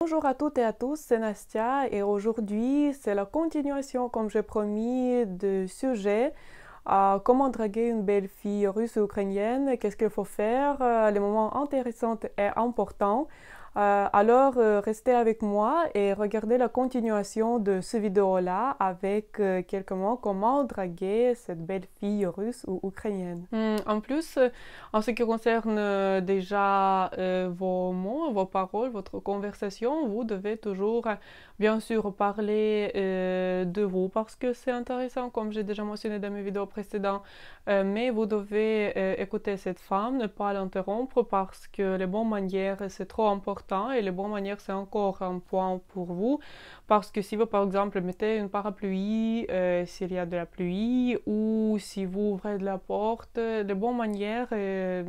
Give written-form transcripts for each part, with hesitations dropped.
Bonjour à toutes et à tous, c'est Nastia et aujourd'hui c'est la continuation, comme j'ai promis, du sujet comment draguer une belle fille russe ou ukrainienne, qu'est-ce qu'il faut faire, les moments intéressants et importants. Alors restez avec moi et regardez la continuation de ce vidéo-là avec quelques mots comment draguer cette belle fille russe ou ukrainienne. En plus, en ce qui concerne déjà vos mots, vos paroles, votre conversation, vous devez toujours bien sûr parler de vous parce que c'est intéressant comme j'ai déjà mentionné dans mes vidéos précédentes, mais vous devez écouter cette femme, ne pas l'interrompre parce que les bonnes manières c'est trop important et les bonnes manières c'est encore un point pour vous parce que si vous par exemple mettez une parapluie s'il y a de la pluie ou si vous ouvrez de la porte, les bonnes manières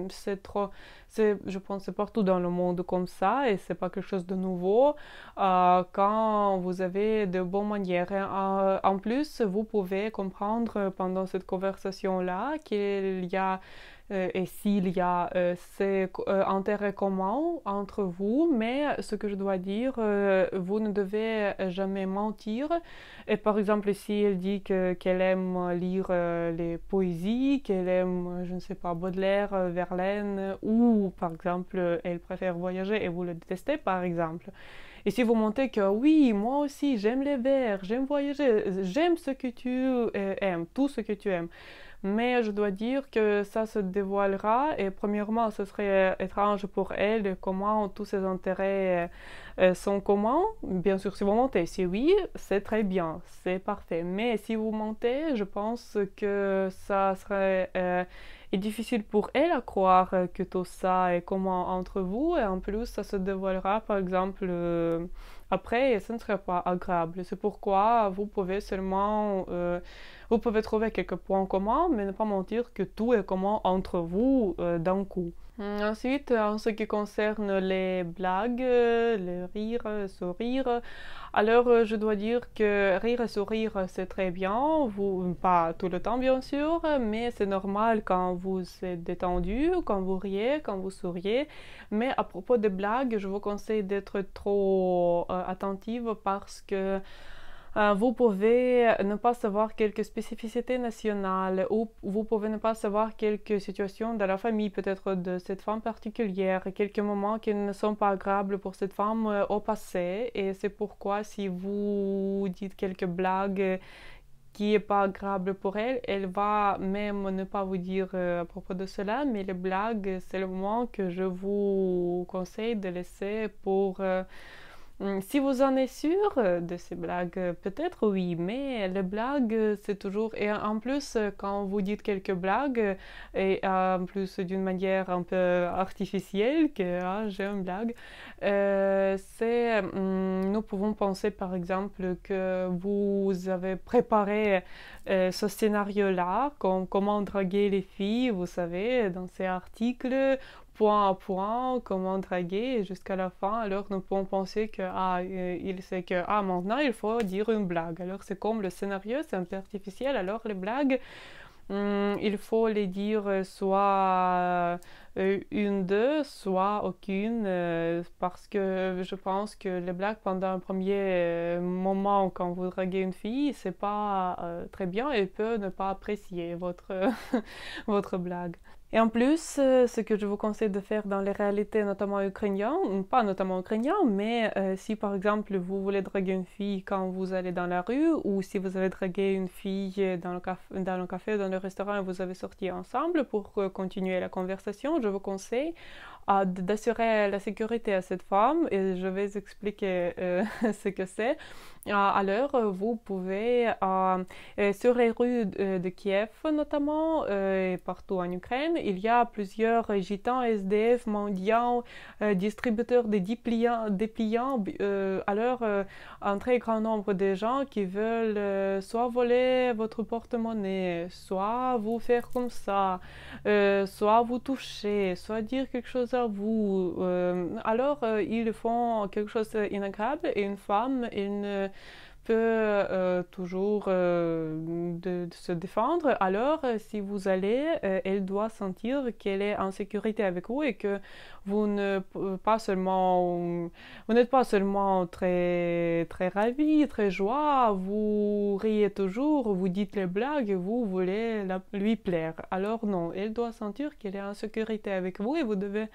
c'est trop, je pense c'est partout dans le monde comme ça et c'est pas quelque chose de nouveau quand vous avez de bonnes manières. En plus, vous pouvez comprendre pendant cette conversation-là qu'il y a et s'il y a ces intérêts communs entre vous, mais ce que je dois dire, vous ne devez jamais mentir. Et par exemple, si elle dit qu'elle aime lire les poésies, qu'elle aime, je ne sais pas, Baudelaire, Verlaine, ou par exemple, elle préfère voyager et vous le détestez, par exemple. Et si vous montez que oui, moi aussi, j'aime les vers, j'aime voyager, j'aime ce que tu aimes, tout ce que tu aimes. Mais je dois dire que ça se dévoilera et premièrement, ce serait étrange pour elle comment tous ses intérêts sont communs. Bien sûr, si vous mentez, si oui, c'est très bien, c'est parfait. Mais si vous mentez, je pense que ça serait difficile pour elle à croire que tout ça est commun entre vous et en plus, ça se dévoilera par exemple après et ce ne serait pas agréable. C'est pourquoi vous pouvez seulement vous pouvez trouver quelques points communs, mais ne pas mentir que tout est commun entre vous d'un coup. Ensuite, en ce qui concerne les blagues, les rires, sourires, alors je dois dire que rire et sourire c'est très bien, vous, pas tout le temps bien sûr, mais c'est normal quand vous êtes détendu, quand vous riez, quand vous souriez. Mais à propos des blagues, je vous conseille d'être trop attentive parce que vous pouvez ne pas savoir quelques spécificités nationales ou vous pouvez ne pas savoir quelques situations dans la famille peut-être de cette femme particulière, quelques moments qui ne sont pas agréables pour cette femme au passé et c'est pourquoi si vous dites quelques blagues qui n'est pas agréable pour elle, elle va même ne pas vous dire à propos de cela, mais les blagues, c'est le moment que je vous conseille de laisser pour si vous en êtes sûr de ces blagues, peut-être oui, mais les blagues, c'est toujours... Et en plus, quand vous dites quelques blagues, et en plus d'une manière un peu artificielle, que ah, j'ai une blague, nous pouvons penser par exemple que vous avez préparé ce scénario-là, comme comment draguer les filles, vous savez, dans ces articles point à point, comment draguer jusqu'à la fin. Alors nous pouvons penser que il sait que maintenant il faut dire une blague. Alors c'est comme le scénario, c'est un peu artificiel. Alors les blagues, il faut les dire soit une, deux, soit aucune, parce que je pense que les blagues pendant un premier moment quand vous draguez une fille, c'est pas très bien. Elle peut ne pas apprécier votre votre blague. Et en plus, ce que je vous conseille de faire dans les réalités, notamment ukrainiennes, pas notamment ukrainiennes, mais si par exemple vous voulez draguer une fille quand vous allez dans la rue, ou si vous avez dragué une fille dans le café, dans le restaurant et vous avez sorti ensemble pour continuer la conversation, je vous conseille d'assurer la sécurité à cette femme et je vais expliquer ce que c'est. Alors, vous pouvez, sur les rues de Kiev notamment, et partout en Ukraine, il y a plusieurs gitans, SDF, mendiants, distributeurs de dépliants. Alors, un très grand nombre de gens qui veulent soit voler votre porte-monnaie, soit vous faire comme ça, soit vous toucher, soit dire quelque chose à vous. Alors, ils font quelque chose d'inagréable et une femme, elle ne peut toujours de se défendre. Alors, si vous allez, elle doit sentir qu'elle est en sécurité avec vous et que vous ne pas seulement, vous n'êtes pas seulement très ravi, très joie, vous riez toujours, vous dites les blagues, vous voulez lui plaire. Alors non, elle doit sentir qu'elle est en sécurité avec vous et vous devez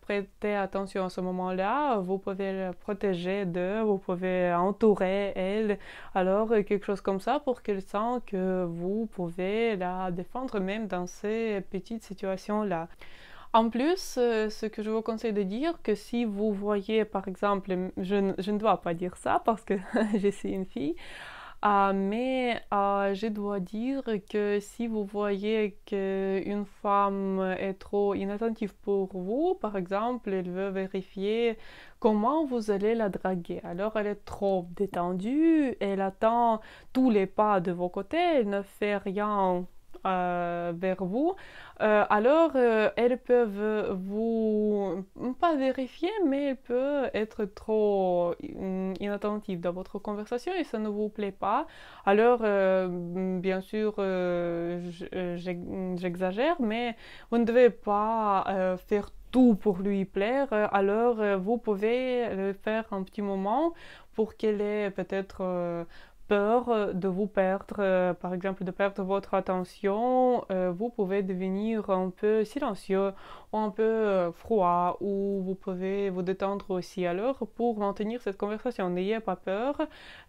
prêter attention à ce moment-là. Vous pouvez la protéger d'eux, vous pouvez entourer elle. Alors quelque chose comme ça pour qu'elle sente que vous pouvez la défendre même dans ces petites situations-là. En plus, ce que je vous conseille de dire, que si vous voyez, par exemple, je ne dois pas dire ça parce que je suis une fille, mais je dois dire que si vous voyez qu'une femme est trop inattentive pour vous, par exemple, elle veut vérifier comment vous allez la draguer. Alors elle est trop détendue, elle attend tous les pas de vos côtés, elle ne fait rien vers vous, alors elles peuvent vous, pas vérifier, mais elles peuvent être trop inattentives dans votre conversation et ça ne vous plaît pas. Alors, bien sûr, j'exagère, mais vous ne devez pas faire tout pour lui plaire. Alors, vous pouvez le faire un petit moment pour qu'elle ait peut-être peur de vous perdre, par exemple de perdre votre attention, vous pouvez devenir un peu silencieux ou un peu froid ou vous pouvez vous détendre aussi. Alors pour maintenir cette conversation, n'ayez pas peur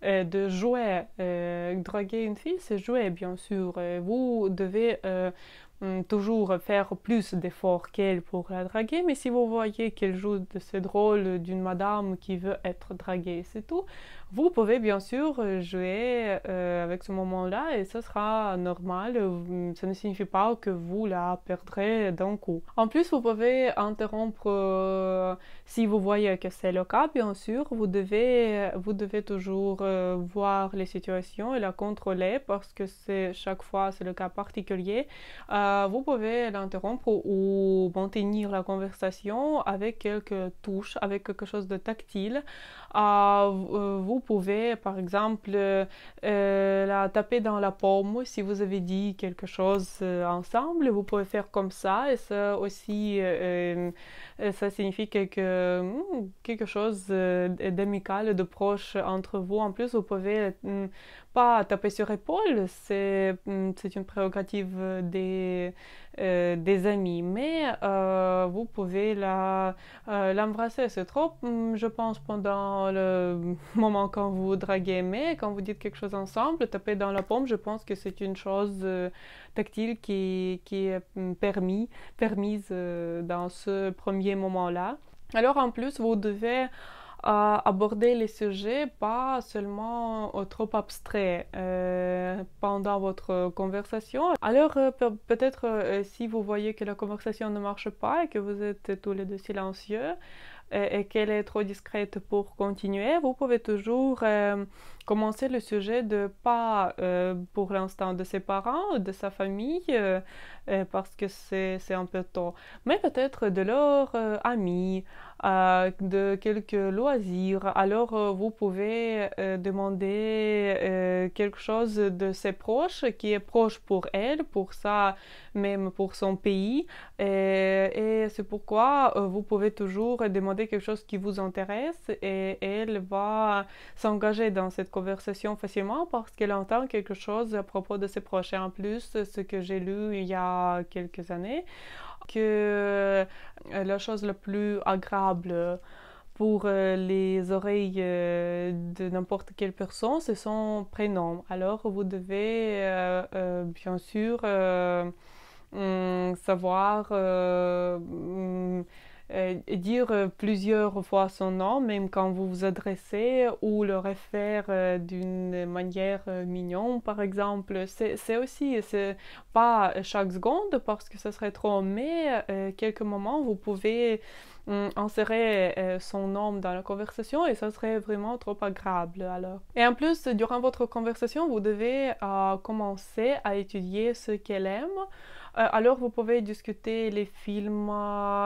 de jouer. Draguer une fille, c'est jouer bien sûr. Vous devez toujours faire plus d'efforts qu'elle pour la draguer, mais si vous voyez qu'elle joue de ce rôle d'une madame qui veut être draguée, c'est tout, vous pouvez bien sûr jouer avec ce moment-là et ce sera normal. Ça ne signifie pas que vous la perdrez d'un coup. En plus, vous pouvez interrompre si vous voyez que c'est le cas, bien sûr. Vous devez toujours voir les situations et la contrôler parce que chaque fois c'est le cas particulier. Vous pouvez l'interrompre ou maintenir la conversation avec quelques touches, avec quelque chose de tactile. Vous pouvez, par exemple, la taper dans la paume si vous avez dit quelque chose ensemble. Vous pouvez faire comme ça et ça aussi, ça signifie quelque chose d'amical, de proche entre vous. En plus, vous pouvez pas taper sur l'épaule, c'est une prérogative des amis, mais vous pouvez l'embrasser. C'est trop, je pense, pendant le moment quand vous draguez, mais quand vous dites quelque chose ensemble, taper dans la paume, je pense que c'est une chose tactile qui est permise dans ce premier moment-là. Alors en plus, vous devez aborder les sujets pas seulement trop abstraits pendant votre conversation. Alors peut-être si vous voyez que la conversation ne marche pas et que vous êtes tous les deux silencieux et qu'elle est trop discrète pour continuer, vous pouvez toujours commencer le sujet de pas pour l'instant de ses parents, de sa famille, parce que c'est un peu tôt, mais peut-être de leurs amis, de quelques loisirs. Alors vous pouvez demander quelque chose de ses proches qui est proche pour elle, pour ça, même pour son pays. Et c'est pourquoi vous pouvez toujours demander quelque chose qui vous intéresse et elle va s'engager dans cette conversation facilement parce qu'elle entend quelque chose à propos de ses proches. Et en plus, ce que j'ai lu il y a quelques années, que la chose la plus agréable pour les oreilles de n'importe quelle personne, c'est son prénom. Alors, vous devez bien sûr savoir dire plusieurs fois son nom, même quand vous vous adressez, ou le réfère d'une manière mignonne, par exemple. C'est aussi, c'est pas chaque seconde parce que ce serait trop, mais quelques moments, vous pouvez insérer son nom dans la conversation et ça serait vraiment trop agréable alors. Et en plus, durant votre conversation, vous devez commencer à étudier ce qu'elle aime. Alors, vous pouvez discuter les films,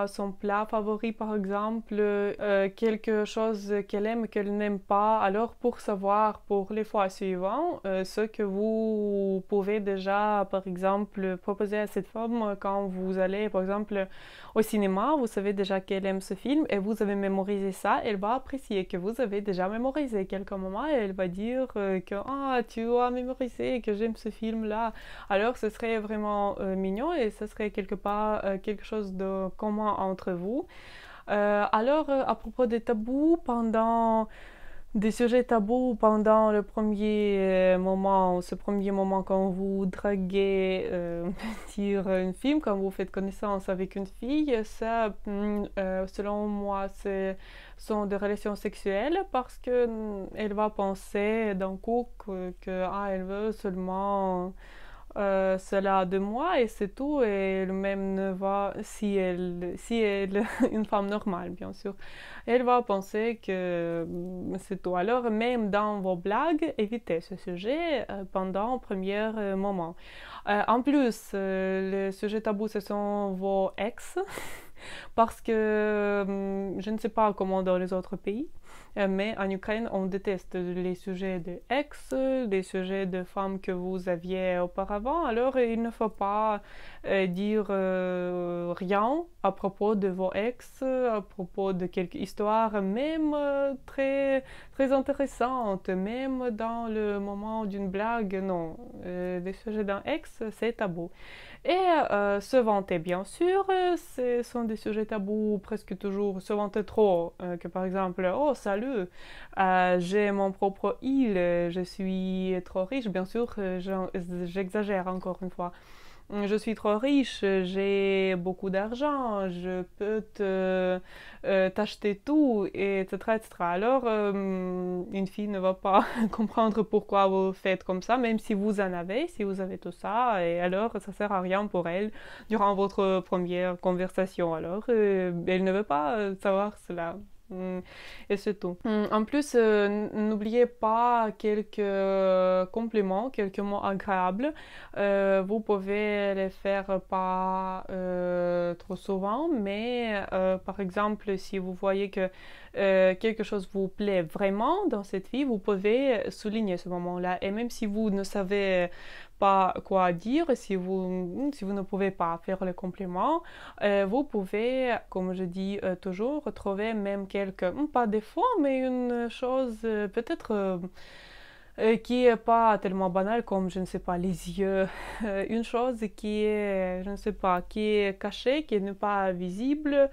son plat favori par exemple, quelque chose qu'elle aime, qu'elle n'aime pas. Alors, pour savoir pour les fois suivantes, ce que vous pouvez déjà, par exemple, proposer à cette femme quand vous allez, par exemple, au cinéma, vous savez déjà qu'elle aime ce film et vous avez mémorisé ça, elle va apprécier que vous avez déjà mémorisé quelques moments et elle va dire que ah, tu as mémorisé, que j'aime ce film-là. Alors, ce serait vraiment mignon et ce serait quelque part quelque chose de commun entre vous. Alors, à propos des tabous, pendant des sujets tabous pendant le premier moment, ce premier moment quand vous draguez, dire une fille, quand vous faites connaissance avec une fille, ça, selon moi, ce sont des relations sexuelles parce que elle va penser d'un coup que ah, elle veut seulement cela de moi et c'est tout et le même ne va si elle une femme normale bien sûr elle va penser que c'est tout alors même dans vos blagues évitez ce sujet pendant le premier moment en plus le sujet tabou ce sont vos ex parce que je ne sais pas comment dans les autres pays, mais en Ukraine, on déteste les sujets de ex, les sujets de femmes que vous aviez auparavant. Alors, il ne faut pas dire rien à propos de vos ex, à propos de quelques histoires, même très, très intéressantes, même dans le moment d'une blague. Non, les sujets d'un ex, c'est tabou. Et se vanter, bien sûr, ce sont des sujets tabous presque toujours. Se vanter trop, que par exemple, oh salut, j'ai mon propre île, je suis trop riche, bien sûr, j'exagère encore une fois. Je suis trop riche, j'ai beaucoup d'argent, je peux t'acheter tout, etc., etc. Alors, une fille ne va pas comprendre pourquoi vous faites comme ça, même si vous en avez, si vous avez tout ça, et alors ça sert à rien pour elle durant votre première conversation. Alors, elle ne veut pas savoir cela. Et c'est tout. En plus, n'oubliez pas quelques compliments, quelques mots agréables. Vous pouvez les faire pas trop souvent, mais par exemple, si vous voyez que quelque chose vous plaît vraiment dans cette vie, vous pouvez souligner ce moment-là. Et même si vous ne savez pas quoi dire, si vous ne pouvez pas faire le compliment, vous pouvez, comme je dis toujours, retrouver même quelques, pas défauts, mais une chose peut-être qui est pas tellement banale comme, je ne sais pas, les yeux. Une chose qui est, je ne sais pas, qui est cachée, qui n'est pas visible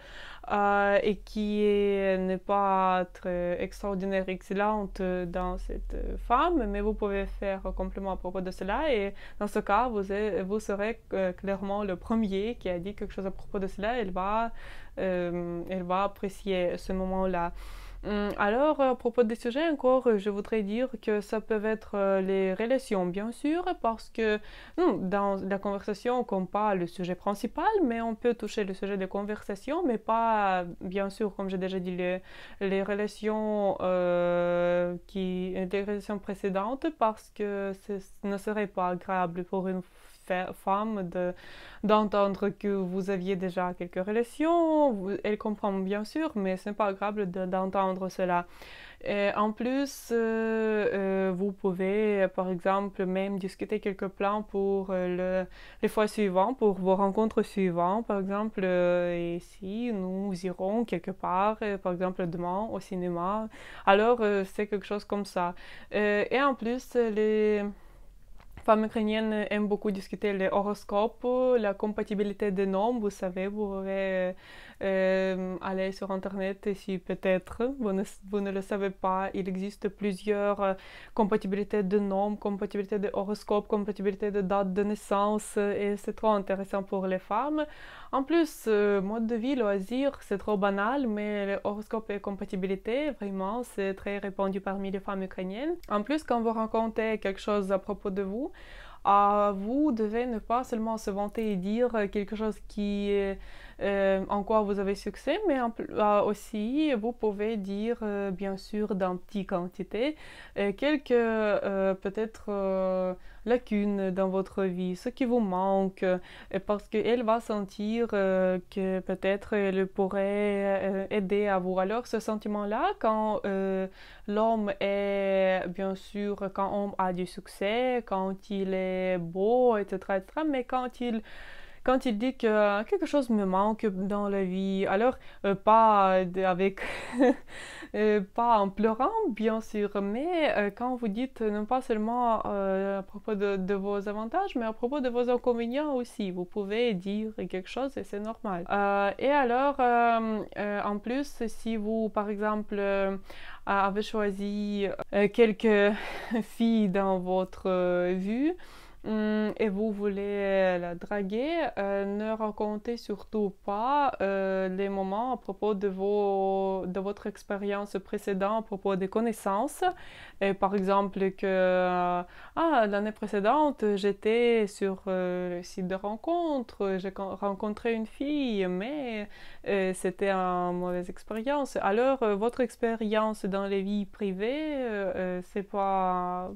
et qui n'est pas très extraordinaire, excellente dans cette femme, mais vous pouvez faire un complément à propos de cela et dans ce cas, vous serez clairement le premier qui a dit quelque chose à propos de cela. Elle va apprécier ce moment-là. Alors, à propos des sujets, encore, je voudrais dire que ça peut être les relations, bien sûr, parce que dans la conversation, comme pas le sujet principal, mais on peut toucher le sujet de conversation, mais pas, bien sûr, comme j'ai déjà dit, les relations, les relations précédentes, parce que ce ne serait pas agréable pour une femme d'entendre que vous aviez déjà quelques relations. Elle comprend bien sûr, mais ce n'est pas agréable d'entendre cela. Et en plus, vous pouvez, par exemple, même discuter quelques plans pour les fois suivantes, pour vos rencontres suivantes. Par exemple, ici, nous irons quelque part, par exemple, demain au cinéma. Alors, c'est quelque chose comme ça. Et en plus, les femmes ukrainiennes aiment beaucoup discuter les horoscopes, la compatibilité des noms. Vous savez, vous pouvez aller sur Internet et si peut-être vous ne le savez pas, il existe plusieurs compatibilités de noms, compatibilité de horoscopes, compatibilité de date de naissance et c'est trop intéressant pour les femmes. En plus, mode de vie, loisir, c'est trop banal, mais les horoscopes et compatibilité, vraiment, c'est très répandu parmi les femmes ukrainiennes. En plus, quand vous racontez quelque chose à propos de vous, vous devez ne pas seulement se vanter et dire quelque chose qui est en quoi vous avez succès, mais aussi vous pouvez dire, bien sûr, dans petite quantité, quelques peut-être lacunes dans votre vie, ce qui vous manque, parce qu'elle va sentir que peut-être elle pourrait aider à vous. Alors ce sentiment-là, quand l'homme est, bien sûr, quand on a du succès, quand il est beau, etc., etc., mais quand il dit que quelque chose me manque dans la vie, alors pas avec pas en pleurant bien sûr, mais quand vous dites non pas seulement à propos de vos avantages, mais à propos de vos inconvénients aussi, vous pouvez dire quelque chose et c'est normal. Et alors, en plus, si vous, par exemple, avez choisi quelques filles dans votre vue, et vous voulez la draguer, ne racontez surtout pas les moments à propos de votre expérience précédente, à propos des connaissances. Et par exemple que l'année précédente, j'étais sur le site de rencontre, j'ai rencontré une fille, mais c'était une mauvaise expérience. Alors, votre expérience dans les vies privées, c'est pas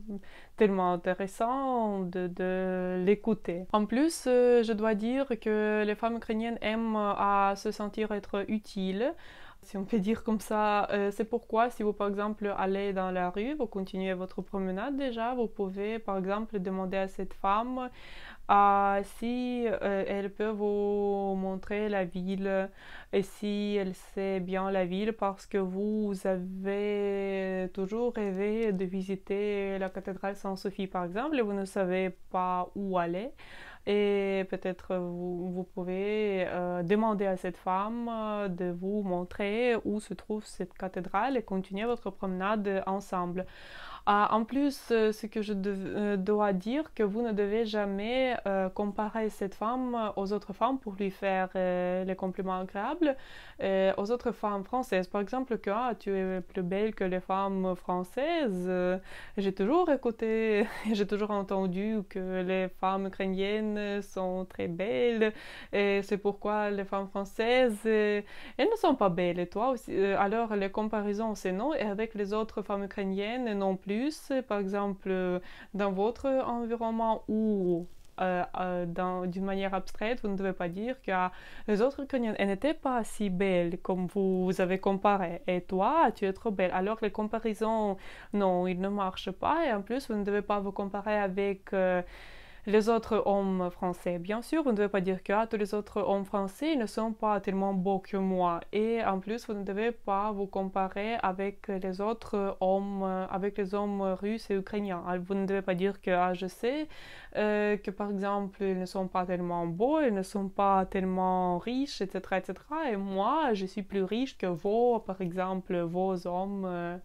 tellement intéressant de l'écouter. En plus, je dois dire que les femmes ukrainiennes aiment à se sentir être utiles. Si on peut dire comme ça, c'est pourquoi si vous par exemple allez dans la rue, vous continuez votre promenade déjà, vous pouvez par exemple demander à cette femme si elle peut vous montrer la ville et si elle sait bien la ville parce que vous avez toujours rêvé de visiter la cathédrale Saint-Sophie par exemple et vous ne savez pas où aller. Et peut-être vous pouvez demander à cette femme de vous montrer où se trouve cette cathédrale et continuer votre promenade ensemble. En plus, ce que je dois dire, que vous ne devez jamais comparer cette femme aux autres femmes pour lui faire les compliments agréables. Aux autres femmes françaises, par exemple, que tu es plus belle que les femmes françaises. J'ai toujours écouté, j'ai toujours entendu que les femmes ukrainiennes sont très belles. Et c'est pourquoi les femmes françaises, elles ne sont pas belles. Et toi aussi. Alors, les comparaisons, c'est non. Et avec les autres femmes ukrainiennes, non plus. Par exemple, dans votre environnement ou d'une manière abstraite, vous ne devez pas dire que les autres Ukrainiennes n'étaient pas si belles comme vous avez comparé. Et toi, tu es trop belle. Alors les comparaisons, non, ils ne marchent pas. Et en plus, vous ne devez pas vous comparer avec les autres hommes français. Bien sûr, vous ne devez pas dire que tous les autres hommes français ne sont pas tellement beaux que moi. Et en plus, vous ne devez pas vous comparer avec les autres hommes, avec les hommes russes et ukrainiens. Vous ne devez pas dire que je sais que par exemple, ils ne sont pas tellement beaux, ils ne sont pas tellement riches, etc., etc. Et moi, je suis plus riche que vous, par exemple, vos hommes.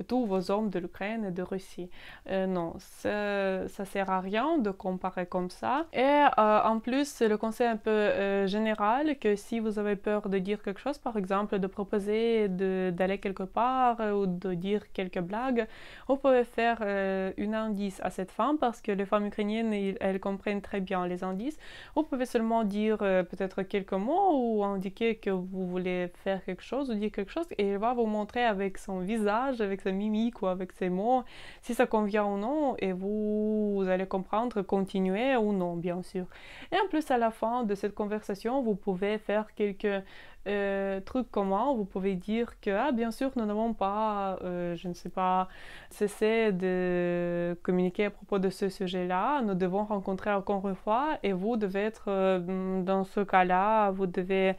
Tous vos hommes de l'Ukraine et de Russie. Non, ça sert à rien de comparer comme ça. Et en plus, c'est le conseil un peu général que si vous avez peur de dire quelque chose, par exemple de proposer d'aller quelque part ou de dire quelques blagues, vous pouvez faire un indice à cette femme parce que les femmes ukrainiennes, elles comprennent très bien les indices. Vous pouvez seulement dire peut-être quelques mots ou indiquer que vous voulez faire quelque chose ou dire quelque chose et elle va vous montrer avec son visage, avec sa mimique ou avec ses mots, si ça convient ou non, et vous allez comprendre, continuer ou non, bien sûr. Et en plus, à la fin de cette conversation, vous pouvez faire quelques trucs communs. Vous pouvez dire que, bien sûr, nous n'avons pas, je ne sais pas, cessé de communiquer à propos de ce sujet-là. Nous devons rencontrer encore une fois et vous devez être, dans ce cas-là, vous devez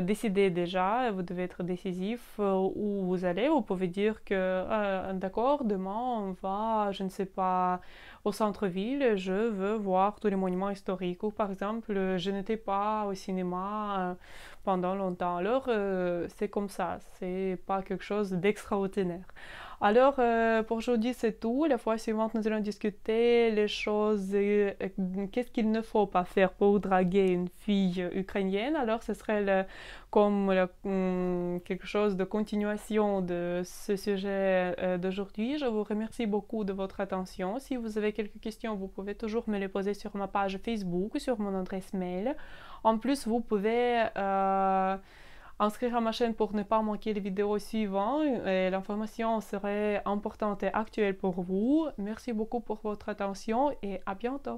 décider déjà, vous devez être décisif où vous allez. Vous pouvez dire que d'accord, demain on va, je ne sais pas, au centre-ville, je veux voir tous les monuments historiques. Ou par exemple, je n'étais pas au cinéma pendant longtemps. Alors c'est comme ça, c'est pas quelque chose d'extraordinaire. Alors, pour aujourd'hui, c'est tout. La fois suivante, nous allons discuter les choses, qu'est-ce qu'il ne faut pas faire pour draguer une fille ukrainienne. Alors, ce serait quelque chose de continuation de ce sujet d'aujourd'hui. Je vous remercie beaucoup de votre attention. Si vous avez quelques questions, vous pouvez toujours me les poser sur ma page Facebook ou sur mon adresse mail. En plus, vous pouvez inscrire à ma chaîne pour ne pas manquer les vidéos suivantes. L'information serait importante et actuelle pour vous. Merci beaucoup pour votre attention et à bientôt.